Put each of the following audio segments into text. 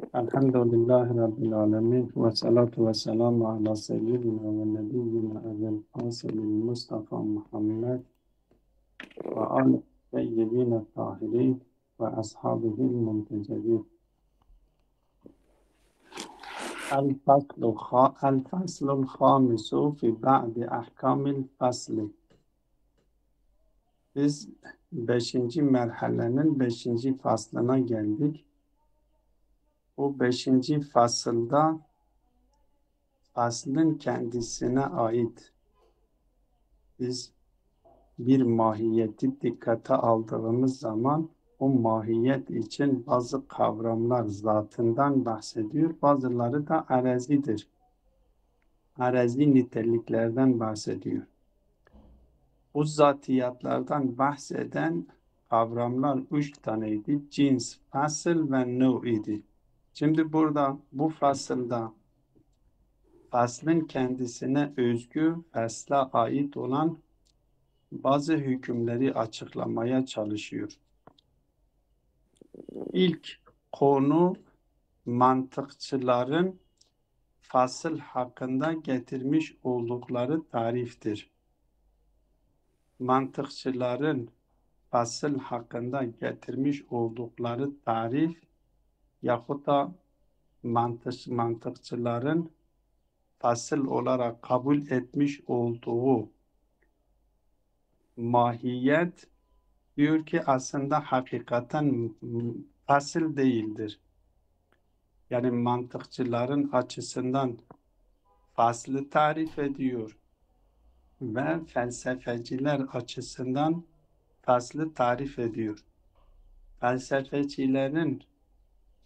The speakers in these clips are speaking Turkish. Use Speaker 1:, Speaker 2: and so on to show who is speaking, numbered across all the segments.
Speaker 1: Elhamdülillahi Rabbil alemin ve salatu ve selamu ala seyyidina ve nebiyyina Ebil Kasimil Mustafa Muhammed ve al seyyidina tahirin ve ashabihil muntecebin. El-Faslul Khamisu fi ba'di ahkamil fasli. Biz 5. merhalenin 5. faslına geldik. Bu 5. fasılda faslın kendisine ait biz bir mahiyeti dikkate aldığımız zaman o mahiyet için bazı kavramlar zatından bahsediyor. Bazıları da arazidir. Arazi niteliklerden bahsediyor. Bu zatiyatlardan bahseden kavramlar 3 taneydi. Cins, fasıl ve nev idi. Şimdi burada bu fasılda faslın kendisine özgü, fasla ait olan bazı hükümleri açıklamaya çalışıyor. İlk konu mantıkçıların fasıl hakkında getirmiş oldukları tariftir. Mantıkçıların fasıl hakkında getirmiş oldukları tarif yahut da mantıkçıların fasıl olarak kabul etmiş olduğu mahiyet diyor ki aslında hakikaten fasıl değildir. Yani mantıkçıların açısından faslı tarif ediyor ve felsefeciler açısından faslı tarif ediyor. Felsefecilerin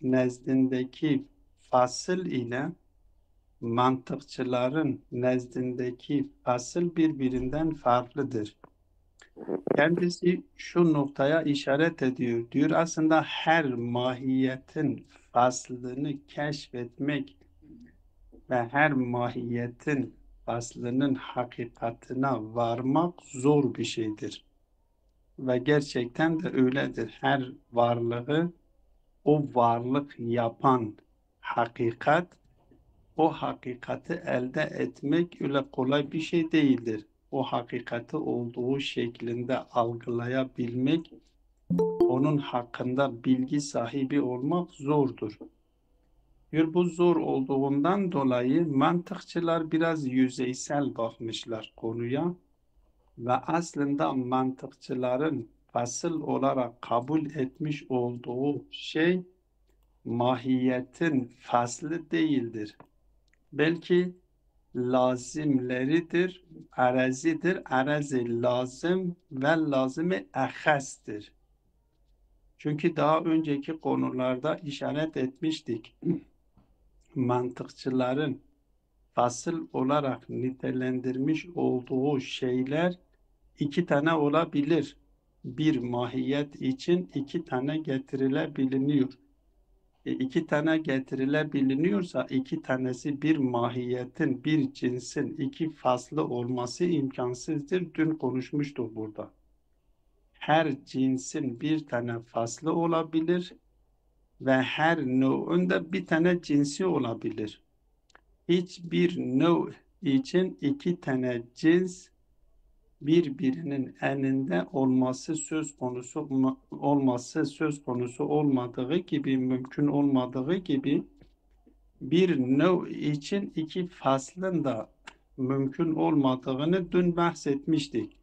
Speaker 1: nezdindeki fasıl ile mantıkçıların nezdindeki fasıl birbirinden farklıdır. Kendisi şu noktaya işaret ediyor. Diyor aslında her mahiyetin faslını keşfetmek ve her mahiyetin faslının hakikatine varmak zor bir şeydir. Ve gerçekten de öyledir. Her varlığı o varlık yapan hakikat, o hakikati elde etmek öyle kolay bir şey değildir. O hakikati olduğu şeklinde algılayabilmek, onun hakkında bilgi sahibi olmak zordur. Bu zor olduğundan dolayı mantıkçılar biraz yüzeysel bakmışlar konuya ve aslında mantıkçıların fasıl olarak kabul etmiş olduğu şey mahiyetin faslı değildir. Belki lazimleridir, arazidir, arazi lazım ve lazım-ı ahastir. Çünkü daha önceki konularda işaret etmiştik. Mantıkçıların fasıl olarak nitelendirmiş olduğu şeyler 2 tane olabilir. Bir mahiyet için 2 tane getirilebiliniyor. 2 tane getirilebiliniyorsa 2 tanesi bir mahiyetin, bir cinsin 2 faslı olması imkansızdır. Dün konuşmuştuk burada. Her cinsin bir tane faslı olabilir ve her nö'ün de bir tane cinsi olabilir. Hiçbir növ için 2 tane cins birbirinin eninde olması söz konusu olmadığı gibi, mümkün olmadığı gibi bir növ için 2 faslın da mümkün olmadığını dün bahsetmiştik.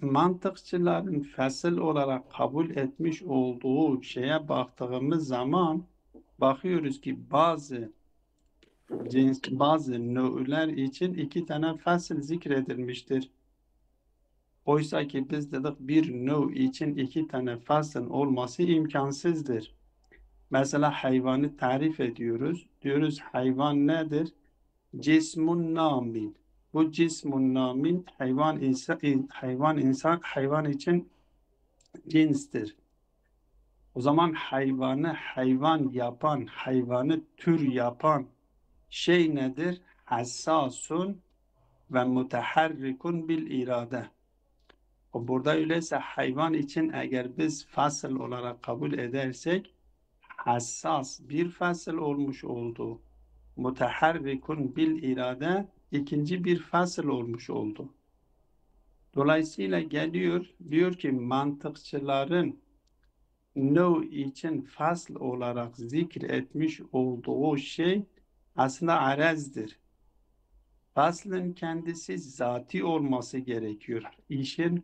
Speaker 1: Mantıkçıların fasıl olarak kabul etmiş olduğu şeye baktığımız zaman bakıyoruz ki bazı nö'ler için 2 tane fasıl zikredilmiştir. Oysa ki biz dedik bir növ için 2 tane faslın olması imkansızdır. Mesela hayvanı tarif ediyoruz. Diyoruz hayvan nedir? Cismun namin. Bu cismun namin hayvan için cinstir. O zaman hayvanı hayvan yapan, hayvanı tür yapan şey nedir? Hassasun ve muteharrikun bil irade. Burada öyleyse hayvan için eğer biz fasıl olarak kabul edersek hassas bir fasıl olmuş oldu. Muteharrikun bil irade ikinci bir fasıl olmuş oldu. Dolayısıyla geliyor, diyor ki mantıkçıların no için fasl olarak zikretmiş olduğu şey aslında arezdir. Faslın kendisi zati olması gerekiyor. İşin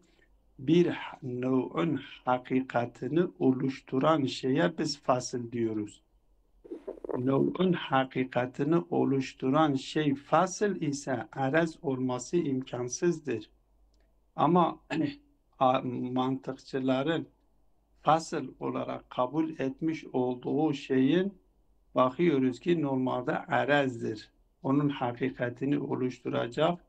Speaker 1: bir nov'un hakikatini oluşturan şeye biz fasıl diyoruz. Nov'un hakikatini oluşturan şey fasıl ise arez olması imkansızdır. Ama mantıkçıların fasıl olarak kabul etmiş olduğu şeyin bakıyoruz ki normalde arezdir. Onun hakikatini oluşturacak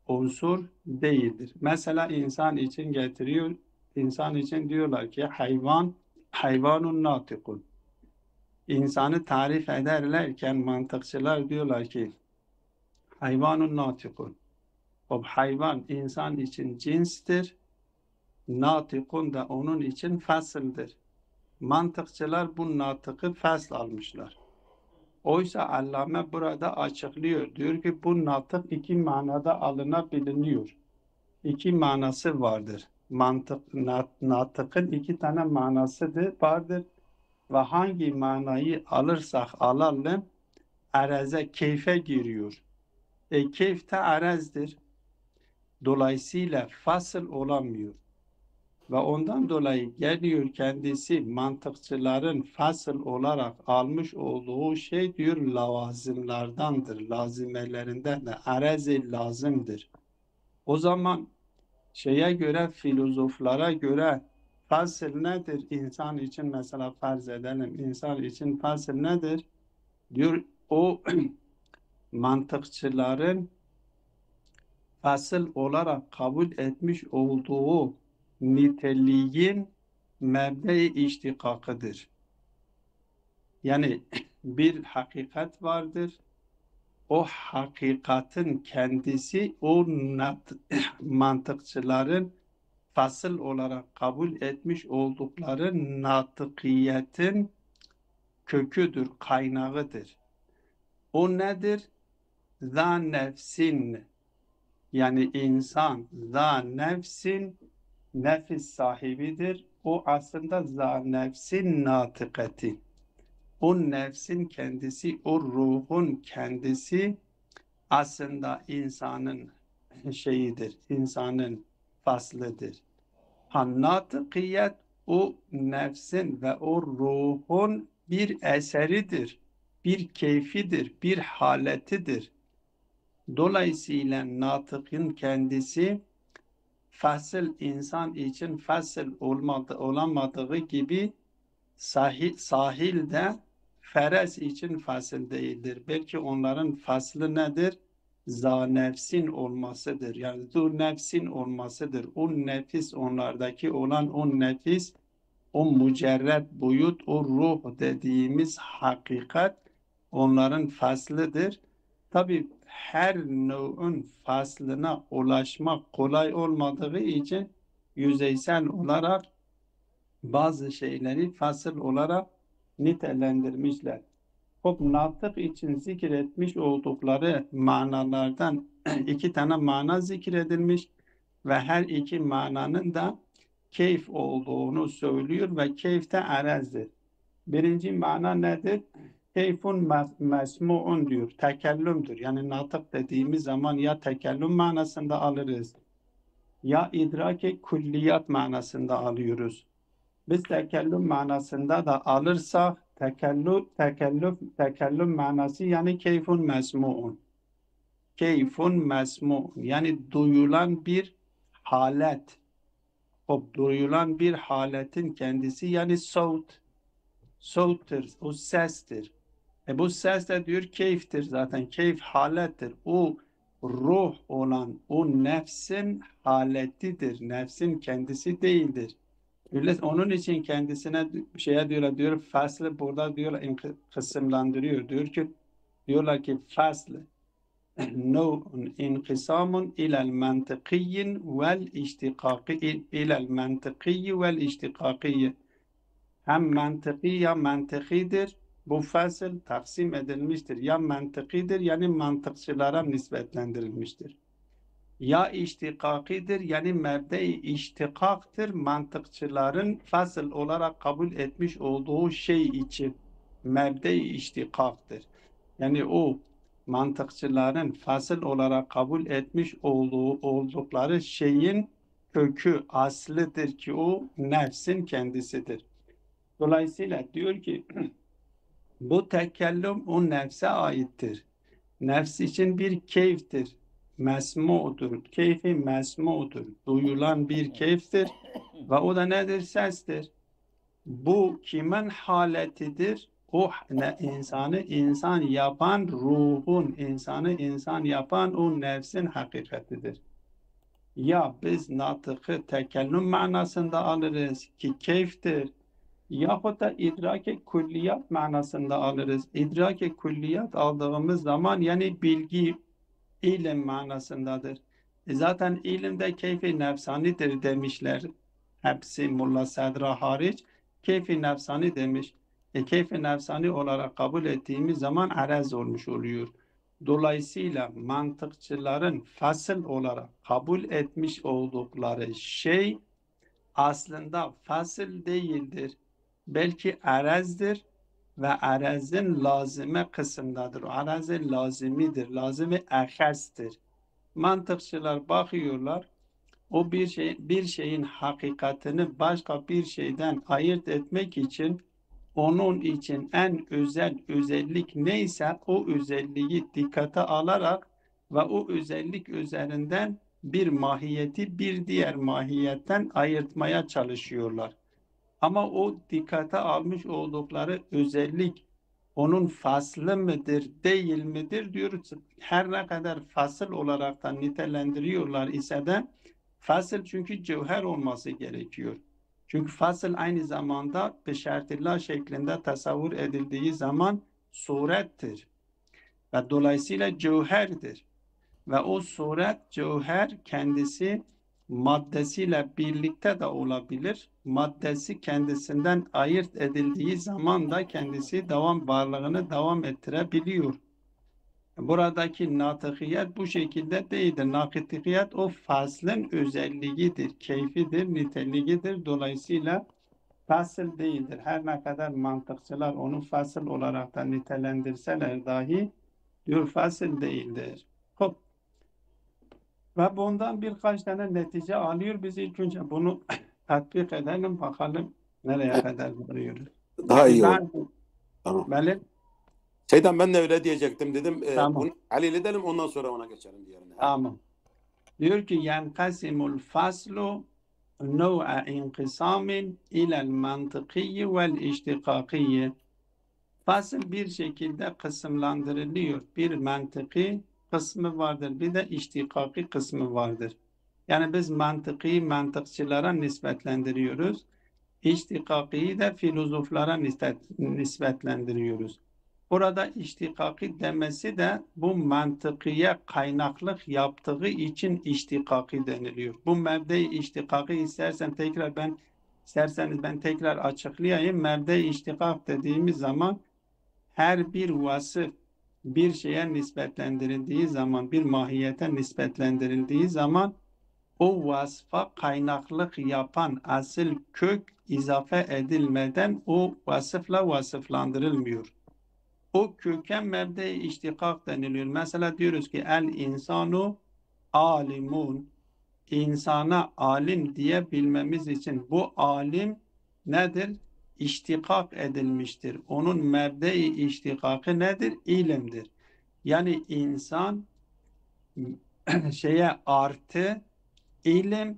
Speaker 1: unsur değildir. Mesela insan için getiriyor, insan için diyorlar ki hayvanun natikun. İnsanı tarif ederlerken mantıkçılar diyorlar ki hayvanun natikun. O hayvan insan için cinstir, natikun da onun için fasıldır. Mantıkçılar bu natıkı fasl almışlar. Oysa Allame burada açıklıyor. Diyor ki bu natık iki manada alınabiliyor. İki manası vardır. Natıkın iki tane manası vardır. Ve hangi manayı alırsak alalım areze keyfe giriyor. Keyf de arezdir. Dolayısıyla fasıl olamıyor. Ve ondan dolayı geliyor kendisi mantıkçıların fasıl olarak almış olduğu şey diyor lavazımlardandır. Lazimelerinden de arez-i lazımdır. O zaman şeye göre filozoflara göre fasıl nedir? İnsan için mesela farz edelim. İnsan için fasıl nedir? Diyor o mantıkçıların fasıl olarak kabul etmiş olduğu niteliğin mebde-i iştikakıdır. Yani bir hakikat vardır. O hakikatin kendisi o mantıkçıların fasıl olarak kabul etmiş oldukları natıkiyetin köküdür, kaynağıdır. O nedir? Za nefsin. Yani insan za nefsin nefis sahibidir. O aslında za nefsin natıkati. O nefsin kendisi, o ruhun kendisi aslında insanın şeyidir, insanın faslıdır. Natıkiyet o nefsin ve o ruhun bir eseridir, bir keyfidir, bir haletidir. Dolayısıyla natıkın kendisi fasıl insan için fasıl olamadığı gibi sahilde ferez için fasıl değildir. Belki onların faslı nedir? Za nefsin olmasıdır. Yani zu nefsin olmasıdır. O nefis onlardaki olan o nefis, o mücerred boyut, o ruh dediğimiz hakikat onların faslıdır. Tabi her nev'ün faslına ulaşmak kolay olmadığı için yüzeysel olarak bazı şeyleri fasıl olarak nitelendirmişler. Natık için zikretmiş oldukları manalardan iki tane mana zikredilmiş ve her iki mananın da keyf olduğunu söylüyor ve keyf de arezdir. Birinci mana nedir? Keyfun mesmu'un diyor, tekellümdür. Yani natık dediğimiz zaman ya tekellüm manasında alırız ya idraki kulliyat manasında alıyoruz. Biz tekellüm manasında da alırsak tekellüm manası yani keyfun mesmu'un. Keyfun mesmu'un yani duyulan bir halet. O duyulan bir haletin kendisi yani soğuttur, o sestir. Bu ses de diyor keyiftir zaten. Keyif halettir. O ruh olan o nefsin haletidir. Nefsin kendisi değildir. Öyle onun için kendisine şeye diyor faslı burada diyor kısımlandırıyor. Diyorlar ki faslı nev'un inkisamun ilel mantıkiyyin vel iştikaki ilel mantıkiyyi vel iştikakiyyi. hem mantıki ya mantıkidir. Bu fasıl taksim edilmiştir. Ya mantıkidir yani mantıkçılara nispetlendirilmiştir. Ya iştikakidir yani mebde-i iştikaktır. Mantıkçıların fasıl olarak kabul etmiş olduğu şey için mebde-i iştikaktır. Yani o mantıkçıların fasıl olarak kabul etmiş oldukları şeyin kökü, aslıdır ki o nefsin kendisidir. Dolayısıyla diyor ki bu tekellüm o nefse aittir. Nefs için bir keyiftir. Mesmu'dur. Keyfi mesmu'dur. Duyulan bir keyiftir. Ve o da nedir? Sestir. Bu kimin haletidir? O insanı insan yapan ruhun, insanı insan yapan o nefsin hakikatidir. Ya biz natıkı tekellüm manasında alırız ki keyiftir. Yahut da idrak-ı külliyat manasında alırız. İdrak-ı külliyat aldığımız zaman yani bilgi, ilim manasındadır. Zaten ilimde keyfi nefsanidir demişler. Hepsi Mulla Sadra hariç keyfi nefsani demiş. Keyfi nefsani olarak kabul ettiğimiz zaman arez olmuş oluyor. Dolayısıyla mantıkçıların fasıl olarak kabul etmiş oldukları şey aslında fasıl değildir. Belki arezdir ve arezin lazime kısımdadır. Arezin lazimidir. Lazimi ehestir. Mantıkçılar bakıyorlar, o bir şeyin hakikatini başka bir şeyden ayırt etmek için onun için en özel özellik neyse o özelliği dikkate alarak ve o özellik üzerinden bir mahiyeti bir diğer mahiyetten ayırtmaya çalışıyorlar. Ama o dikkate almış oldukları özellik onun faslı mıdır, değil midir diyoruz. Her ne kadar fasıl olarak da nitelendiriyorlar ise de fasıl çünkü cevher olması gerekiyor. Çünkü fasıl aynı zamanda beşertillah şeklinde tasavvur edildiği zaman surettir ve dolayısıyla cevherdir. Ve o suret, cevher kendisi maddesiyle birlikte de olabilir. Maddesi kendisinden ayırt edildiği zaman da kendisi varlığını devam ettirebiliyor. Buradaki natıkiyet bu şekilde değildir. Natıkiyet o faslın özelliğidir, keyfidir, niteliğidir. Dolayısıyla fasıl değildir. Her ne kadar mantıkçılar onu fasıl olarak da nitelendirseler dahi diyor fasıl değildir. Hop. Ve bundan birkaç tane netice alıyor. Biz ilk önce bunu tatbik edelim bakalım nereye
Speaker 2: Evet,
Speaker 1: kadar varıyoruz.
Speaker 2: daha
Speaker 1: Yani
Speaker 2: iyi olur.
Speaker 1: ben
Speaker 2: Tamam.
Speaker 1: böyle
Speaker 2: Şeyden ben de öyle diyecektim dedim.
Speaker 1: tamam
Speaker 2: Bunu halledelim ondan sonra ona geçelim diğerine.
Speaker 1: tamam. Diyor ki yenkasimul faslu nev'a inkisamin ilel mantıkiyyi vel iştikakiyyi. Fasıl bir şekilde kısımlandırılıyor. Bir mantıki kısmı vardır, bir de iştikaki kısmı vardır. Yani biz mantıki mantıkçılara nispetlendiriyoruz. İştikakiyi de filozoflara nispetlendiriyoruz. Burada iştikaki demesi de bu mantıkiye kaynaklık yaptığı için iştikaki deniliyor. Bu mebde-i iştikaki isterseniz ben tekrar açıklayayım. Mebde-i iştikak dediğimiz zaman her bir vasıf bir şeye nispetlendirildiği zaman, bir mahiyete nispetlendirildiği zaman o vasfa kaynaklık yapan asıl kök izafe edilmeden o vasıfla vasıflandırılmıyor. O köke mebde-i iştikak deniliyor. Mesela diyoruz ki el insanu alimun. İnsana alim diyebilmemiz için bu alim nedir? İştikak edilmiştir. Onun mebde-i iştikakı nedir? İlimdir. Yani insan şeye artı ilim,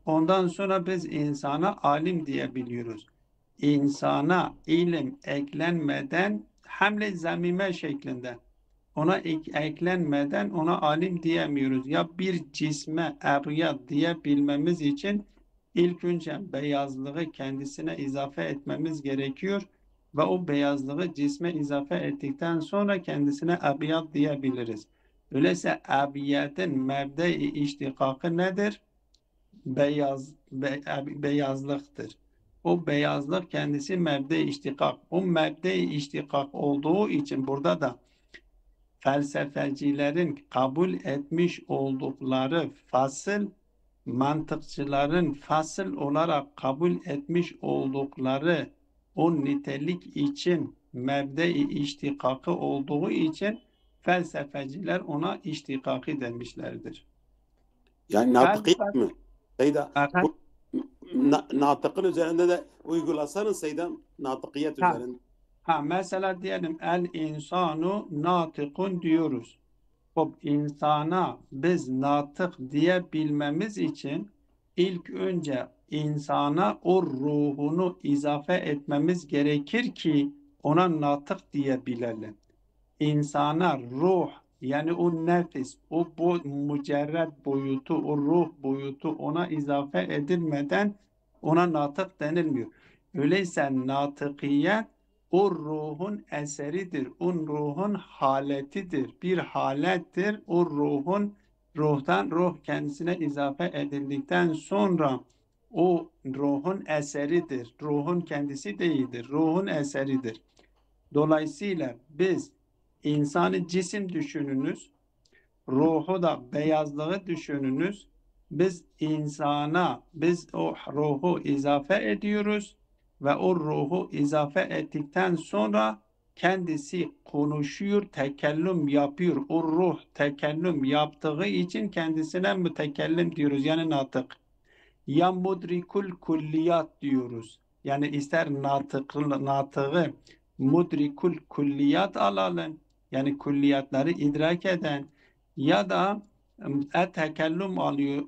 Speaker 1: ondan sonra biz insana alim diyebiliyoruz. İnsana ilim eklenmeden hamle zamime şeklinde ona eklenmeden ona alim diyemiyoruz. Ya bir cisme eryat diyebilmemiz için ilk önce beyazlığı kendisine izafe etmemiz gerekiyor ve o beyazlığı cisme izafe ettikten sonra kendisine ebiyat diyebiliriz. Öyleyse ebiyetin mebde-i iştikakı nedir? Beyazlıktır. o beyazlık kendisi mebde-i iştikak. O mebde-i iştikak olduğu için burada da felsefecilerin kabul etmiş oldukları fasıl, mantıkçıların fasıl olarak kabul etmiş oldukları o nitelik için mebde-i iştikakı olduğu için felsefeciler ona iştikaki demişlerdir.
Speaker 2: Yani natıkiyet
Speaker 1: Felsefe,
Speaker 2: mi? Seyda
Speaker 1: evet,
Speaker 2: bu natıkın üzerinde de uygulasanız Seyda natıkiyet
Speaker 1: ha,
Speaker 2: üzerinde.
Speaker 1: mesela diyelim el insanu natıkun diyoruz. O insana biz natık diyebilmemiz için ilk önce insana o ruhunu izafe etmemiz gerekir ki ona natık diyebilelim. İnsana ruh yani o nefis, o mücerred boyutu, o ruh boyutu ona izafe edilmeden ona natık denilmiyor. Öyleyse natıkiyet o ruhun eseridir, o ruhun haletidir, bir halettir. O ruh kendisine izafe edildikten sonra o ruhun eseridir. Ruhun kendisi değildir, ruhun eseridir. Dolayısıyla biz insanı cisim düşününüz, ruhu da beyazlığı düşününüz. Biz o ruhu izafe ediyoruz ve o ruhu izafe ettikten sonra kendisi konuşuyor, tekellüm yapıyor. O ruh tekellüm yaptığı için kendisine mütekellim diyoruz. Yani natık. Ya mudrikul kulliyat diyoruz. Yani ister natığı mudrikul kulliyat alalım. Yani kulliyatları idrak eden ya da tekellüm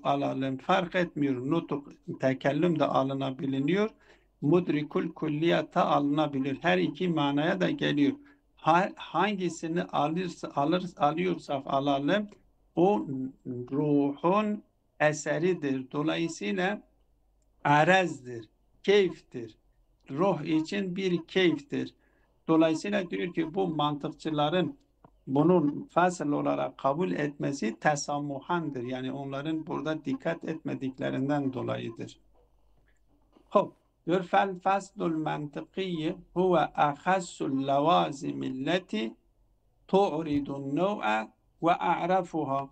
Speaker 1: alalım. Fark etmiyor. Nutuk tekellüm de alınabiliyor. Mudrikul kulliyata alınabilir. Her iki manaya da geliyor. Hangisini alıyorsak alalım o ruhun eseridir. Dolayısıyla arezdir, keyiftir. Ruh için bir keyiftir. Dolayısıyla diyor ki bu mantıkçıların bunun fasıl olarak kabul etmesi tesammuhandır. Yani onların burada dikkat etmediklerinden dolayıdır. Hop. Diyor fel faslul mantıkiyyi huve ahassul lavazimilleti tu'ridun nev'a ve a'rafuha.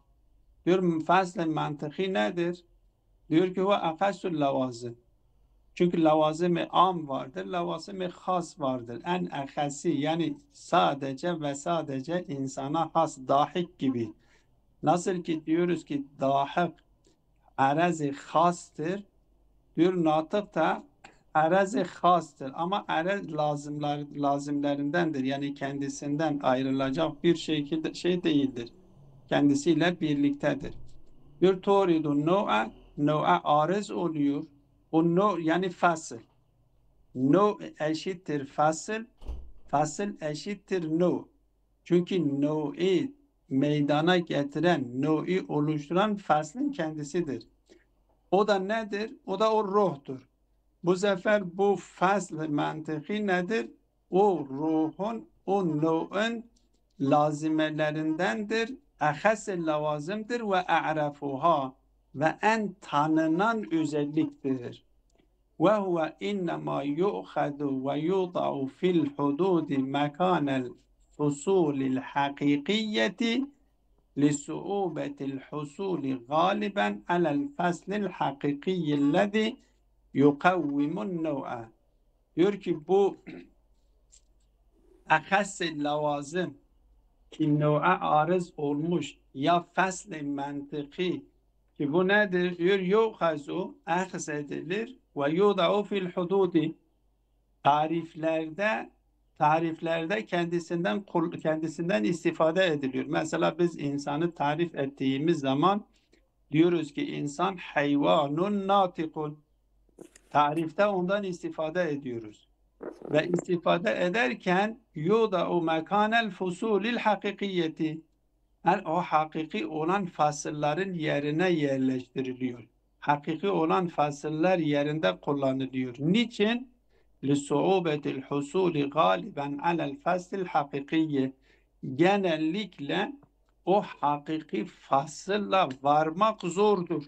Speaker 1: Diyor fasl mantıki nedir? Diyor ki o akasül lavazım. Çünkü lavazım-ı am vardır, lavazım-ı has vardır. En akasi yani sadece ve sadece insana has dahik gibi. Nasıl ki diyoruz ki dahik arez-i hastır, diyor natık da arez-i hastır. Ama arez lazımlarındandır. Yani kendisinden ayrılacak bir şey değildir. Kendisiyle birliktedir. Bir toridu no'a arız oluyor. O no yani fasıl. No eşittir fasıl. Fasıl eşittir no. Çünkü no'i meydana getiren, no'i oluşturan faslın kendisidir. O da nedir? O da o ruhtur. Bu sefer bu fasl mantıki nedir? O ruhun, o no'un lazimelerindendir. Ehas-ı lavazımdır ve a'rafuha ve en tanınan özelliktir. Ve huve innema yu'khadu ve yuda'u fil hududi mekanel fusulil hakikiyyeti لصعوبة الحصول غالبا على الفصل الحقيقي الذي يقوم النوع. Diyor ki bu ahas-ı lavazım ki nev'a arız olmuş ya fasl-i mantıki ki bu nedir? Diyor yuhazu ahz edilir ve yuda'u fil hududi tariflerde kendisinden istifade ediliyor. Mesela biz insanı tarif ettiğimiz zaman diyoruz ki insan hayvanun natikun. Tarifte ondan istifade ediyoruz. Ve istifade ederken yuda'u mekanel fusulil hakikiyeti. Yani o hakiki olan fasılların yerine yerleştiriliyor. Hakiki olan fasıller yerinde kullanılıyor. Niçin? لِسُعُوبَةِ الْحُصُولِ غَالِبًا عَلَى الْفَصْلِ الْحَقِقِيِّ. Genellikle o hakiki fasılla varmak zordur.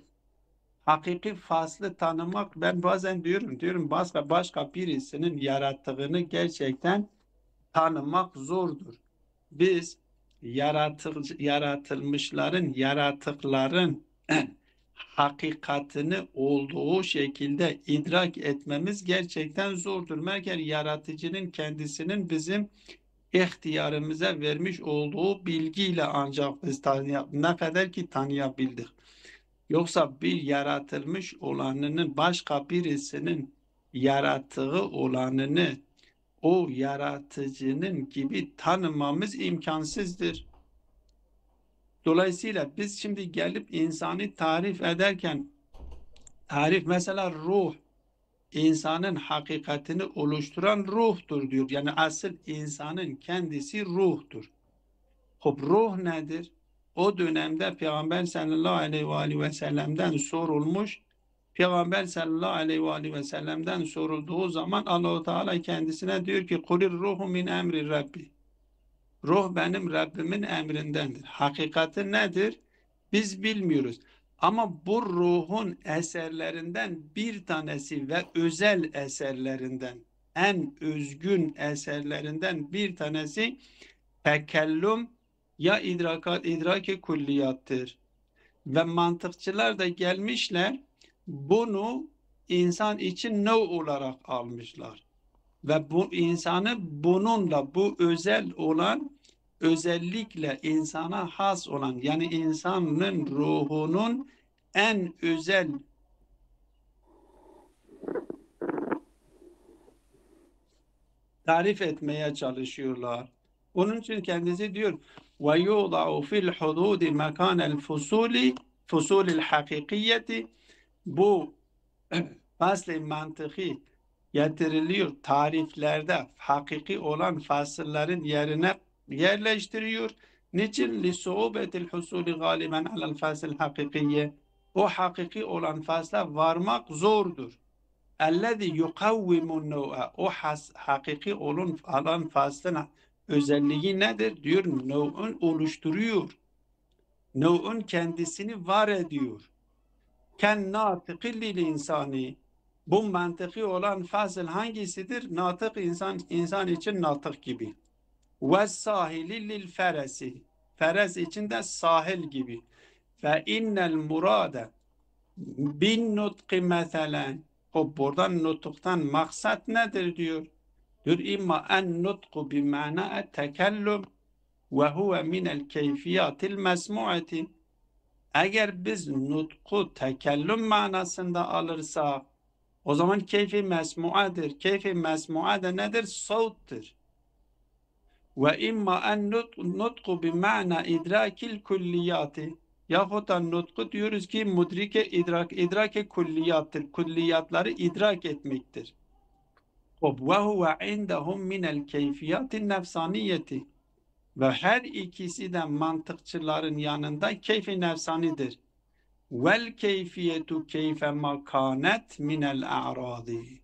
Speaker 1: hakiki faslı tanımak, ben bazen diyorum başka birisinin yarattığını gerçekten tanımak zordur. Biz yaratılmışların, yaratıkların hakikatini olduğu şekilde idrak etmemiz gerçekten zordur. Meğer yaratıcının kendisinin bizim ihtiyarımıza vermiş olduğu bilgiyle ancak biz ne kadar ki tanıyabildik. Yoksa bir yaratılmış olanının başka birisinin yarattığı olanını o yaratıcının gibi tanımamız imkansızdır. Dolayısıyla biz şimdi gelip insanı tarif ederken mesela ruh, insanın hakikatini oluşturan ruhtur diyor. Yani asıl insanın kendisi ruhtur. Ruh nedir? O dönemde Peygamber sallallahu aleyhi ve sellem'den sorulmuş. Peygamber sallallahu aleyhi ve sellem'den sorulduğu zaman Allah-u Teala kendisine diyor ki kulir ruhu min emri Rabbi. Ruh benim Rabbimin emrindendir. Hakikati nedir? Biz bilmiyoruz. Ama bu ruhun eserlerinden bir tanesi ve özel eserlerinden, en özgün eserlerinden bir tanesi tekellüm ya idraki külliyattır. Ve mantıkçılar da gelmişler, bunu insan için ne olarak almışlar. Ve bu insanı bununla, bu özel olan, özellikle insana has olan, yani insanın ruhunun en özel tarif etmeye çalışıyorlar. Onun için kendisi diyor ve yudau fil hududi mekanel fusulil hakikiyeti, bu fasl-i mantıki getiriliyor, tariflerde hakiki olan fasılların yerine yerleştiriyor. Niçin? Li-su'ubetil husuli galiben alel fasıl hakikiye. O hakiki olan fasla varmak zordur. Ellezî yukavvimun nev'a. O hakiki olan faslın özelliği nedir? Diyor, nev'ün oluşturuyor. Nev'ün kendisini var ediyor. Ken natıkı lil insani. Bu mantıki olan fasıl hangisidir? Natık insan için natık gibi. Ve sahili lil feresi. Feres için de sahil gibi. Fe innel murade bin nutki meselen. O buradan nutuktan maksat nedir diyor. Diyor imma en nutku bi ma'na tekellüm ve huve minel keyfiyatil mesmu'ati. Eğer biz nutku tekellüm manasında alırsak o zaman keyfi mesmuadır. Keyfi mesmua da nedir? Savttir. Ve imma en nutku bi ma'na idrakil kulliyati. Yahut da nutku diyoruz ki idrake kulliyattır. Kulliyatları idrak etmektir. Ve huve indahum minel keyfiyatin nefsaniyeti. Ve her ikisi de mantıkçıların yanında keyfi nefsanidir. Vel keyfiyetu keyfe makanet minel a'radi.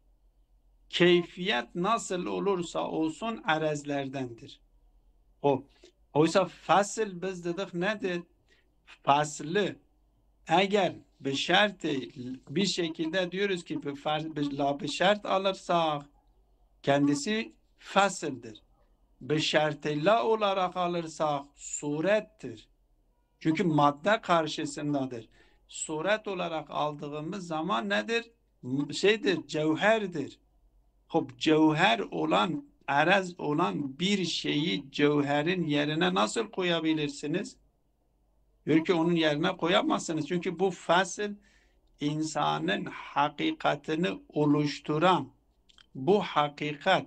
Speaker 1: Keyfiyet nasıl olursa olsun arezlerdendir. Oysa fasıl biz dedik nedir? Faslı eğer bir şekilde diyoruz ki bir şart alırsak kendisi fasıldır. Bir şartıyla olarak alırsak surettir. Çünkü madde karşısındadır. Suret olarak aldığımız zaman nedir? Cevherdir. Cevher olan, arez olan bir şeyi cevherin yerine nasıl koyabilirsiniz? Diyor ki onun yerine koyamazsınız. Çünkü bu fasıl insanın hakikatini oluşturan, bu hakikat,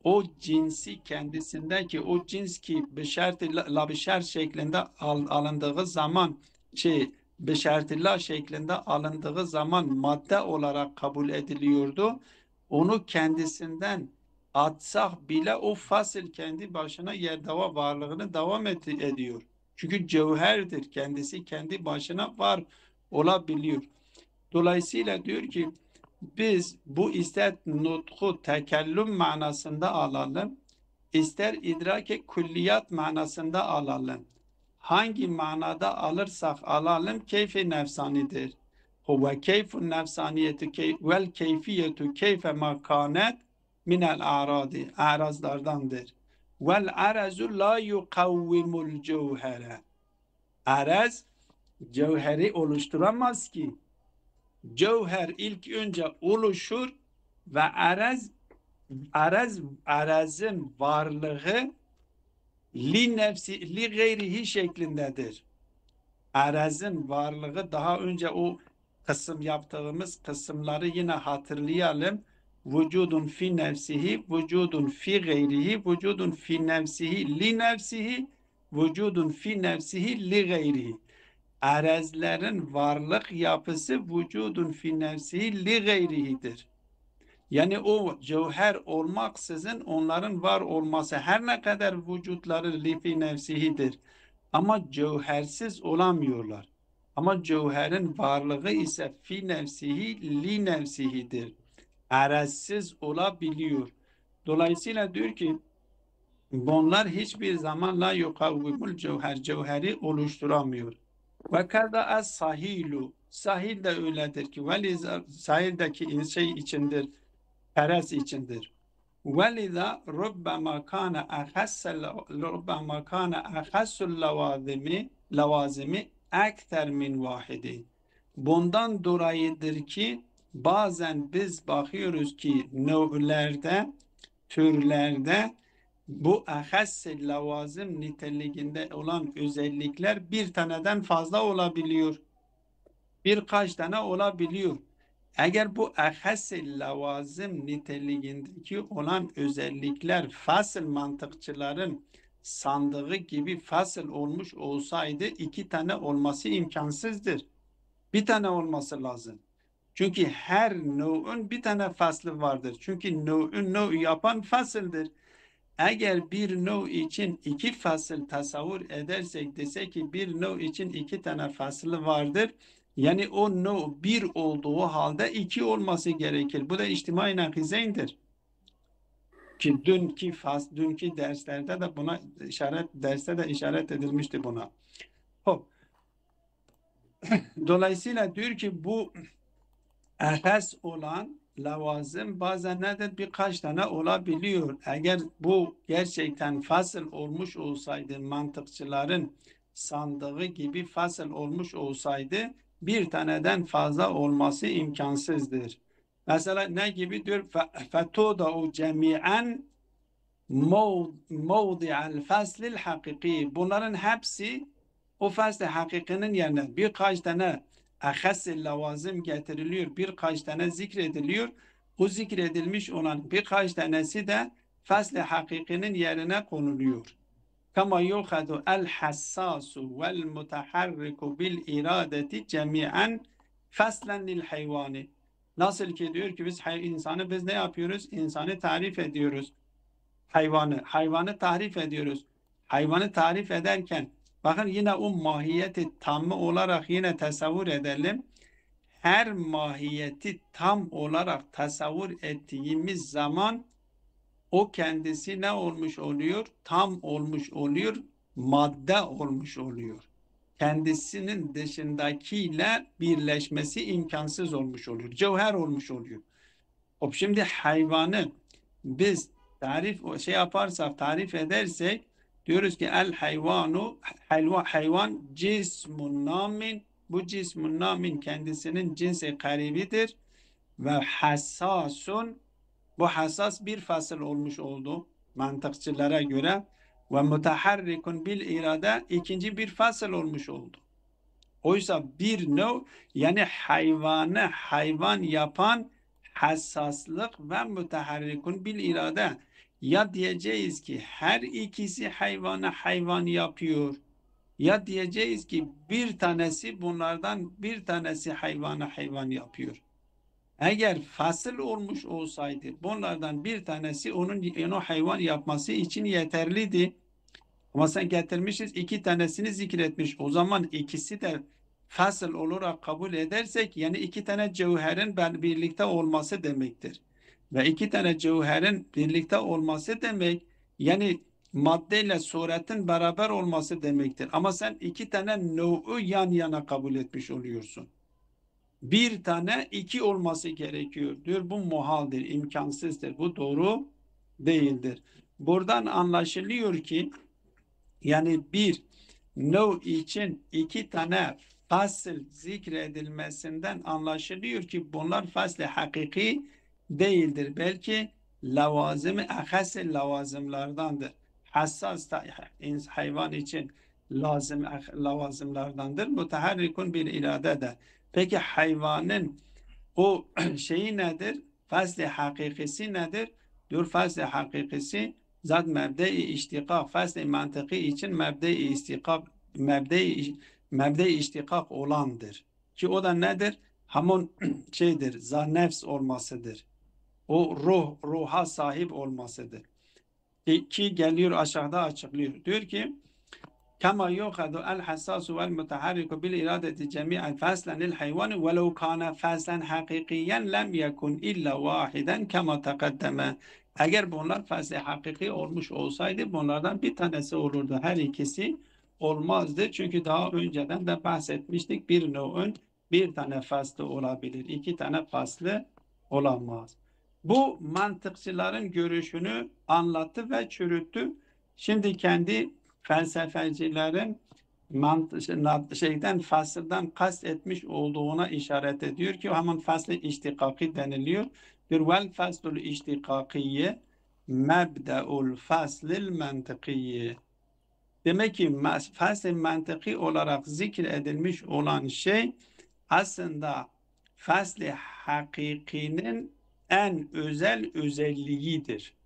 Speaker 1: o cinsi kendisindeki o cins ki beşer şeklinde alındığı zaman beşertillah şeklinde alındığı zaman madde olarak kabul ediliyordu. Onu kendisinden atsak bile o fasıl kendi başına yerdava varlığını devam ediyor. Çünkü cevherdir. Kendisi kendi başına var olabiliyor. Dolayısıyla diyor ki biz bu ister nutku tekellüm manasında alalım, ister idrake külliyat manasında alalım. Hangi manada alırsak alalım keyfi nefsanidir. huve keyfun nefsaniyeti vel keyfiyetu keyfe ma kanet minel a'radi. Arazlardandır. Vel arazu la yukavvimul cevhere. Araz cevheri oluşturamaz ki. Cevher ilk önce oluşur ve arazın varlığı li nefsi li gayrihi şeklindedir. Arazın varlığı daha önce o yaptığımız kısımları yine hatırlayalım. Vücudun fi nefsihi, vücudun fi gayrihi, vücudun fi nefsihi li nefsihi, vücudun fi nefsihi li gayrihi. Arazların varlık yapısı vücudun fi nefsihi li gayrihidir. Yani o cevher olmaksızın onların var olması her ne kadar vücutları li fi nefsihidir. Ama cevhersiz olamıyorlar. Ama cevherin varlığı ise fi nefsihi li nefsihidir. Arazsız olabiliyor. Dolayısıyla diyor ki bunlar hiçbir zaman la yukavvimul cevher, cevheri oluşturamıyor. Ve kada as sahilu, sahil de öyledir ki sahildeki şey içindir, peres içindir. وَلِذَا رُبَّمَا كَانَ أَخَسُّ لَوَازِمِ اَكْتَرْ مِنْ وَاحِدٍ. Bundan dolayıdır ki bazen biz bakıyoruz ki nev'lerde, türlerde bu ahas-ı lavazim niteliğinde olan özellikler bir taneden fazla olabiliyor. Birkaç tane olabiliyor. Eğer bu ahas-ı lavazim niteliğindeki olan özellikler fasıl mantıkçıların sandığı gibi fasıl olmuş olsaydı iki tane olması imkansızdır. Bir tane olması lazım. Çünkü her nev'ün bir tane faslı vardır. Çünkü nev'ü yapan fasıldır. Eğer bir nev için iki fasıl tasavvur edersek desek ki bir nev için iki tane faslı vardır. Yani o nev bir olduğu halde iki olması gerekir. Bu da içtimai nakizeyndir. Ki dünkü derslerde de buna derste de işaret edilmişti buna. Hop. Dolayısıyla diyor ki bu ehas olan lavazım bazen nedir? Birkaç tane olabiliyor. Eğer bu gerçekten fasıl olmuş olsaydı, mantıkçıların sandığı gibi fasıl olmuş olsaydı bir taneden fazla olması imkansızdır. Mesela ne gibi diyor? فَتُوْدَعُ جَمِيعًا مَوْضِعَ الْفَصْلِ الْحَقِقِي. Bunların hepsi o fasl-i hakikinin yerine birkaç tane ahas-ı lavazım getiriliyor, birkaç tane zikrediliyor. O zikredilmiş olan birkaç tanesi de fasl-i hakikinin yerine konuluyor. Kama yuhadu el-hassasu vel-mutaharriku bil-iradeti cemi'an faslen lil-hayvani. Nasıl ki diyor ki biz ne yapıyoruz? İnsanı tarif ediyoruz. Hayvanı tarif ediyoruz. Hayvanı tarif ederken bakın yine o mahiyeti tamı olarak yine tasavvur edelim. Her mahiyeti tam olarak tasavvur ettiğimiz zaman o kendisi ne olmuş oluyor? Tam olmuş oluyor, madde olmuş oluyor. Kendisinin dışındakiyle birleşmesi imkansız olmuş oluyor. Cevher olmuş oluyor. Şimdi hayvanı biz tarif edersek diyoruz ki el hayvan cismun namin, bu cismun namin kendisinin cinsi karibidir ve hassasun, bu hassas bir fasıl olmuş oldu mantıkçılara göre ve mutaharrikun bil irade ikinci bir fasıl olmuş oldu. Oysa bir nev yani hayvanı hayvan yapan hassaslık ve müteharrikun bil irade, ya diyeceğiz ki her ikisi hayvanı hayvan yapıyor, ya diyeceğiz ki bir tanesi bunlardan bir tanesi hayvanı hayvan yapıyor. Eğer fasıl olmuş olsaydı bunlardan bir tanesi onu hayvan yapması için yeterliydi. Ama sen getirmişiz iki tanesini zikretmiş. O zaman ikisi de fasıl olarak kabul edersek yani iki tane cevherin birlikte olması demektir. Ve iki tane cevherin birlikte olması demek yani maddeyle suretin beraber olması demektir. Ama sen iki tane nev'ü yan yana kabul etmiş oluyorsun. bir tane iki olması gerekiyor diyor. Bu muhaldir, imkansızdır. Bu doğru değildir. Buradan anlaşılıyor ki yani bir no için iki tane fasıl zikredilmesinden anlaşılıyor ki bunlar faslı hakiki değildir. Belki lavazım-ı ahas lavazımlardandır. Hassas da hayvan için lazım lavazımlardandır. Müteharrikun bil iradedir. Peki hayvanın o şeyi nedir? Fasl-i hakikisi nedir? Diyor fasl-i hakikisi zat mebde-i iştikak, fasl-i mantıki için mebde-i istikak, mebde-i iştikak olandır. Ki o da nedir? Hamun şeydir, zannefs olmasıdır. O ruha sahip olmasıdır. Ki geliyor aşağıda açıklıyor. Diyor ki كما يؤخذ الحساس والمتحرك بالإرادة جميعا فصلا للحيوان ولو كان فصلا حقيقيا لم يكن إلا واحدا كما تقدم. Eğer bunlar fasli hakiki olmuş olsaydı bunlardan bir tanesi olurdu. Her ikisi olmazdı. Çünkü daha önceden de bahsetmiştik. Bir nö'ün bir tane faslı olabilir. İki tane faslı olamaz. Bu mantıkçıların görüşünü anlattı ve çürüttü. Şimdi kendi felsefecilerin fasıldan kast etmiş olduğuna işaret ediyor ki hemen fasl-ı iştikaki deniliyor. Bir vel faslul iştikakiyye mebde'ul faslil mantıkiyye. Demek ki fasl-ı mantıki olarak zikredilmiş olan şey aslında fasl-ı hakikinin en özel özelliğidir.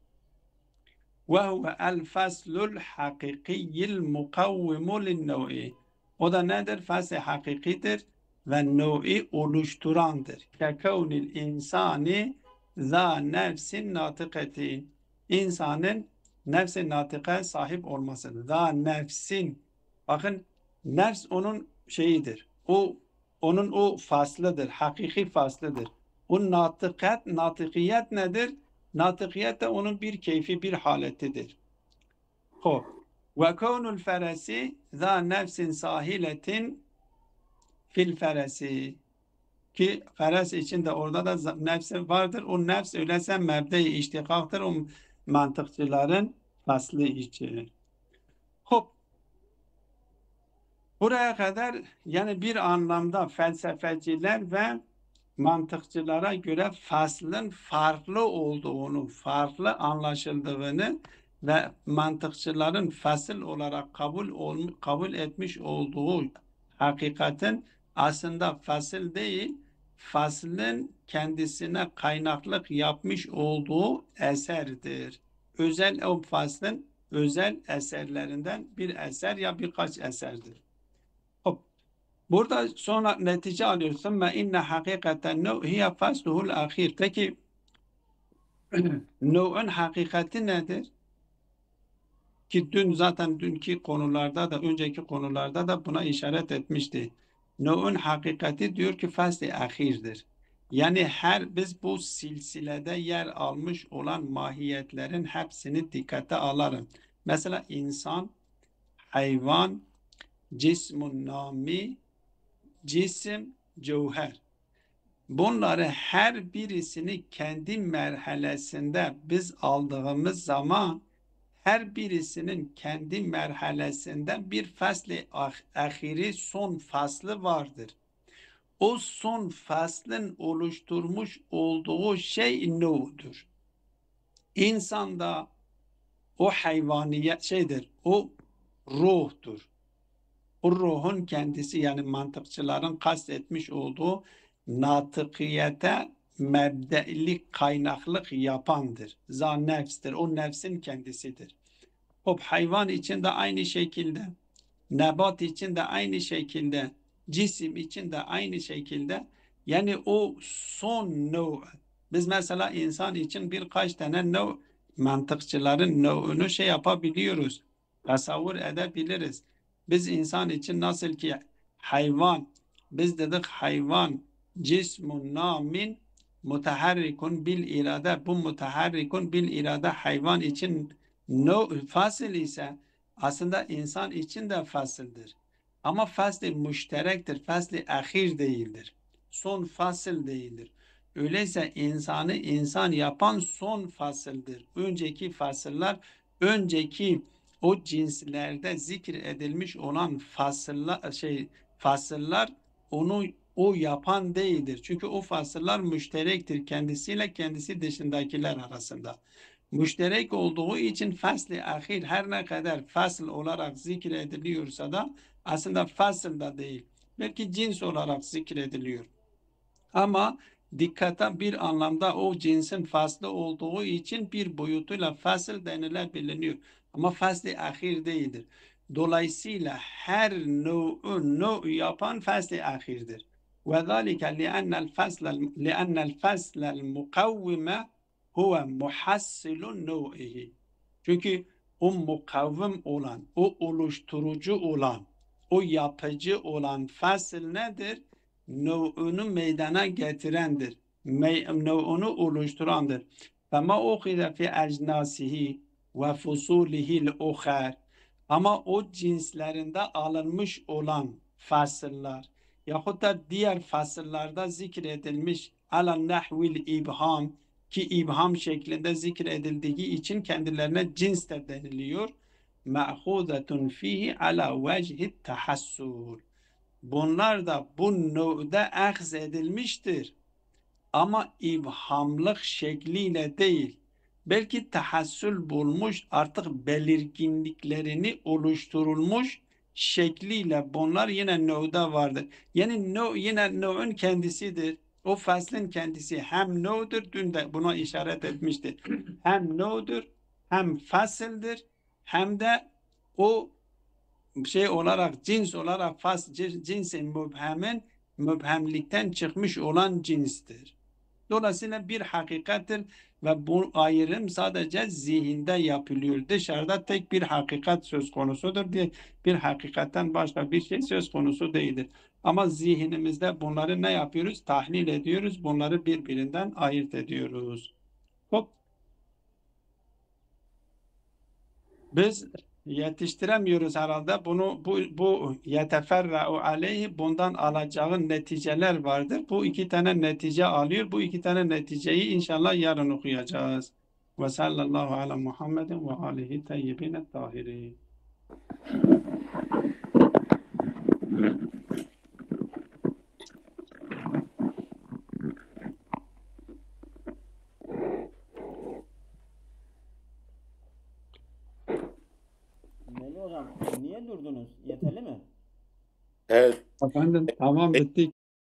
Speaker 1: وَهُوَ الْفَصْلُ الْحَقِقِيِّ الْمُقَوِّمُ لِلنَّوْءِ. O da nedir? Fasl-ı hakikidir ve nev'i oluşturandır. كَكَوْنِ الْاِنْسَانِ ذَا نَفْسٍ نَاطِقَةٍ. İnsanın nefs-i natıka sahip olmasıdır. ذَا nefsin. Bakın nefs onun şeyidir. Onun o faslıdır. Hakiki faslıdır. O natıkiyet nedir? Natıkiyet de onun bir keyfi, bir haletidir. Hop. Ve kavnul feresi za nefsin sahiletin fil feresi. Ki feres içinde orada da nefsi vardır. O nefs öyleyse mebde-i iştikaktır. O mantıkçıların faslı için. Hop. Buraya kadar yani bir anlamda felsefeciler ve mantıkçılara göre faslın farklı olduğunu, farklı anlaşıldığını ve mantıkçıların fasıl olarak kabul etmiş olduğu hakikatin aslında fasıl değil, faslın kendisine kaynaklık yapmış olduğu eserdir. O faslın özel eserlerinden bir eser ya birkaç eserdir. Burada sonra netice alıyorsun ve inne hakikaten nev hiye fasluhul ahir. Peki nev'ün hakikati nedir? Ki zaten dünkü konularda da önceki konularda da buna işaret etmişti. Nev'ün hakikati diyor ki fasl-i ahirdir. Yani biz bu silsilede yer almış olan mahiyetlerin hepsini dikkate alalım. Mesela insan, hayvan, cismun nami, cisim, cevher. Bunları her birisini kendi merhalesinde biz aldığımız zaman her birisinin kendi merhalesinden bir fasli ahiri son faslı vardır. O son faslın oluşturmuş olduğu şey nu'dur. İnsanda o hayvaniyet şeydir, o ruhtur. O ruhun kendisi yani mantıkçıların kastetmiş olduğu natıkiyete mebde'lik kaynaklık yapandır. Nefstir. O nefsin kendisidir. Hayvan için de aynı şekilde, nebat için de aynı şekilde, cisim için de aynı şekilde. Yani o son nev. Biz mesela insan için birkaç tane nev, mantıkçıların nev'ünü yapabiliyoruz. Tasavvur edebiliriz. Biz insan için nasıl ki hayvan, biz dedik hayvan, cismun namin, muteharrikun bil irade. Bu muteharrikun bil irade hayvan için fasıl ise aslında insan için de fasıldır. Ama fasl-i müşterektir, fasl-i ahir değildir. son fasıl değildir. Öyleyse insanı insan yapan son fasıldır. Önceki fasıllar, önceki o cinslerde zikredilmiş olan fasıllar onu o yapan değildir. Çünkü o fasıllar müşterektir kendisiyle kendisi dışındakiler arasında. Müşterek olduğu için fasl-i ahir her ne kadar fasl olarak zikrediliyorsa da aslında fasl da değil. Belki cins olarak zikrediliyor. Ama dikkate bir anlamda o cinsin faslı olduğu için bir boyutuyla fasıl denilebiliyor. Ama fasl-i ahir değildir. Dolayısıyla her no yapan fasl-i ahirdir. وذلك لأن الفصل المقوم هو محصل نوعه. Çünkü o mukavvim olan, o oluşturucu olan, o yapıcı olan fasıl nedir? Nev'unu meydana getirendir. Nev'unu oluşturandır. Fema ukhide fi ecnasihi ve fusulihil ukhar. Ama o cinslerinde alınmış olan fasıllar yahut da diğer fasıllarda zikredilmiş ala nahvil ibham ki ibham şeklinde zikredildiği için kendilerine cins de deniliyor. Ma'hudatun fihi ala vecihi tahassul. Bunlar da bu növde ahz edilmiştir. Ama ibhamlık şekliyle değil. Belki tahassül bulmuş, artık belirginliklerini oluşturulmuş şekliyle bunlar yine növde vardır. Yani yine növün kendisidir. O faslin kendisi hem növdür, dün de buna işaret etmişti. Hem növdür, hem fasıldır, hem de o olarak cins olarak cinsin mübhemin mübhemlikten çıkmış olan cinstir. Dolayısıyla bir hakikattir ve bu ayrım sadece zihinde yapılıyor. Dışarıda tek bir hakikat söz konusudur diye bir hakikatten başka bir şey söz konusu değildir. Ama zihnimizde bunları ne yapıyoruz? Tahlil ediyoruz. Bunları birbirinden ayırt ediyoruz. Hop. Biz yetiştiremiyoruz herhalde. Bu yeteferra'u aleyhi bundan alacağın neticeler vardır. Bu iki tane netice alıyor. Bu iki tane neticeyi inşallah yarın okuyacağız. Ve sallallahu ala Muhammedin ve alihi teyyibine tahirin.
Speaker 3: Melih hocam niye durdunuz? Yeterli mi?
Speaker 2: Evet.
Speaker 1: Efendim tamam bitti.